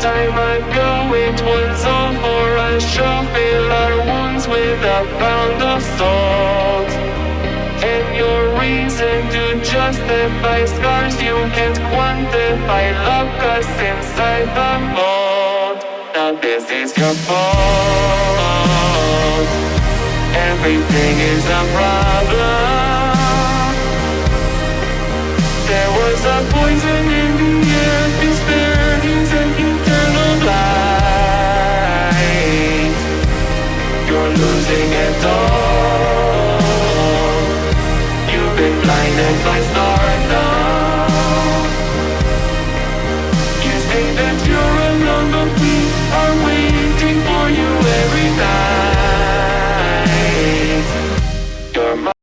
time ago it was all for a show. Fill our wounds with a pound of salt. And your reason to justify scars you can't quantify. Lock us inside the vault. Now this is your fault. Everything is a problem. There was a poison in the air. Despair is an eternal light. You're losing it all. You've been blinded by stardust.